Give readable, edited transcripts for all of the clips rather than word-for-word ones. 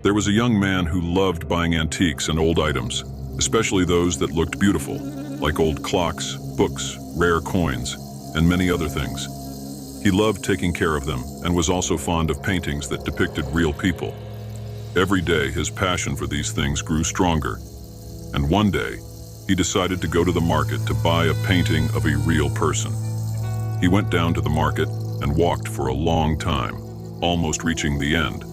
There was a young man who loved buying antiques and old items, especially those that looked beautiful, like old clocks, books, rare coins, and many other things. He loved taking care of them and was also fond of paintings that depicted real people. Every day, his passion for these things grew stronger, and one day, he decided to go to the market to buy a painting of a real person. He went down to the market and walked for a long time, almost reaching the end,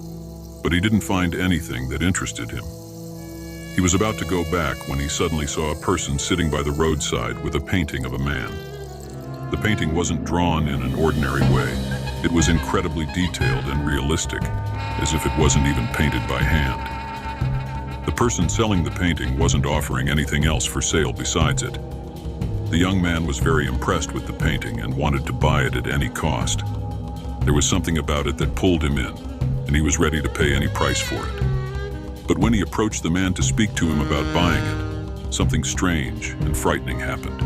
but he didn't find anything that interested him. He was about to go back when he suddenly saw a person sitting by the roadside with a painting of a man. The painting wasn't drawn in an ordinary way. It was incredibly detailed and realistic, as if it wasn't even painted by hand. The person selling the painting wasn't offering anything else for sale besides it. The young man was very impressed with the painting and wanted to buy it at any cost. There was something about it that pulled him in, and he was ready to pay any price for it. But when he approached the man to speak to him about buying it, something strange and frightening happened.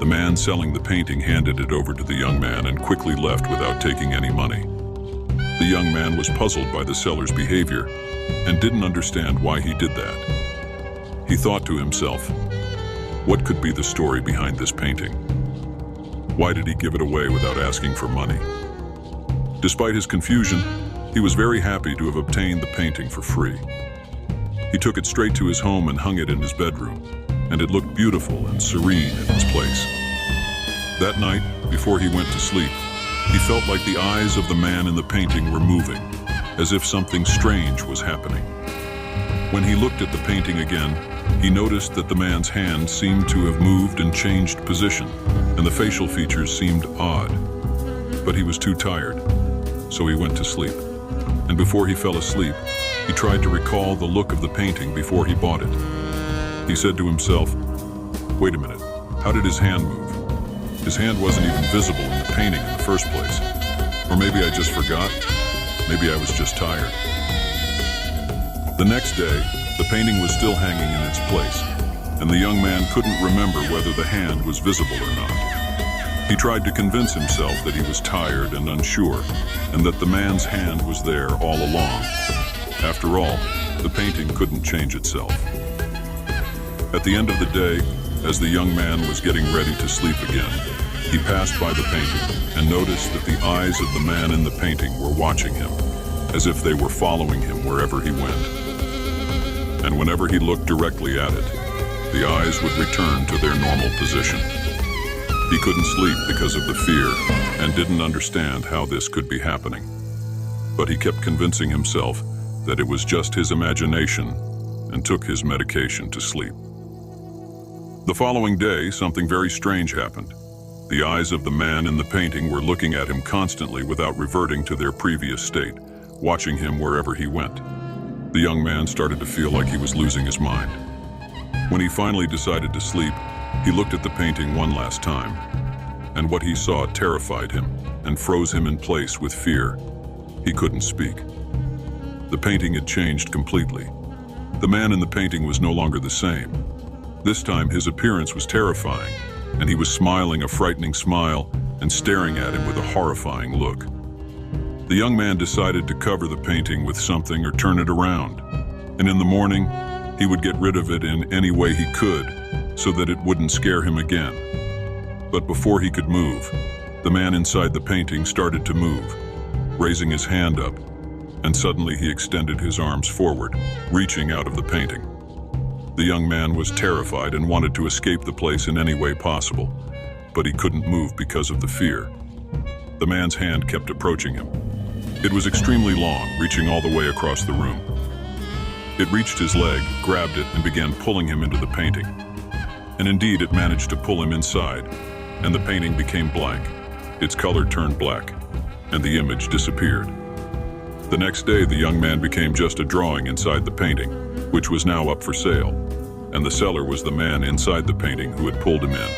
The man selling the painting handed it over to the young man and quickly left without taking any money. The young man was puzzled by the seller's behavior and didn't understand why he did that. He thought to himself, what could be the story behind this painting? Why did he give it away without asking for money? Despite his confusion, he was very happy to have obtained the painting for free. He took it straight to his home and hung it in his bedroom, and it looked beautiful and serene in its place. That night, before he went to sleep, he felt like the eyes of the man in the painting were moving, as if something strange was happening. When he looked at the painting again, he noticed that the man's hand seemed to have moved and changed position, and the facial features seemed odd. But he was too tired, so he went to sleep. And before he fell asleep, he tried to recall the look of the painting before he bought it. He said to himself, wait a minute, how did his hand move? His hand wasn't even visible in the painting in the first place. Or maybe I just forgot. Maybe I was just tired. The next day, the painting was still hanging in its place, and the young man couldn't remember whether the hand was visible or not. He tried to convince himself that he was tired and unsure, and that the man's hand was there all along. After all, the painting couldn't change itself. At the end of the day, as the young man was getting ready to sleep again, he passed by the painting and noticed that the eyes of the man in the painting were watching him, as if they were following him wherever he went. And whenever he looked directly at it, the eyes would return to their normal position. He couldn't sleep because of the fear and didn't understand how this could be happening. But he kept convincing himself that it was just his imagination and took his medication to sleep. The following day, something very strange happened. The eyes of the man in the painting were looking at him constantly without reverting to their previous state, watching him wherever he went. The young man started to feel like he was losing his mind. When he finally decided to sleep, he looked at the painting one last time, and what he saw terrified him and froze him in place with fear. He couldn't speak. The painting had changed completely. The man in the painting was no longer the same. This time his appearance was terrifying, and he was smiling a frightening smile and staring at him with a horrifying look. The young man decided to cover the painting with something or turn it around, and in the morning, he would get rid of it in any way he could so that it wouldn't scare him again. But before he could move, the man inside the painting started to move, raising his hand up, and suddenly he extended his arms forward, reaching out of the painting. The young man was terrified and wanted to escape the place in any way possible, but he couldn't move because of the fear. The man's hand kept approaching him. It was extremely long, reaching all the way across the room. It reached his leg, grabbed it, and began pulling him into the painting. And indeed, it managed to pull him inside, and the painting became blank. Its color turned black, and the image disappeared. The next day, the young man became just a drawing inside the painting, which was now up for sale, and the seller was the man inside the painting who had pulled him in.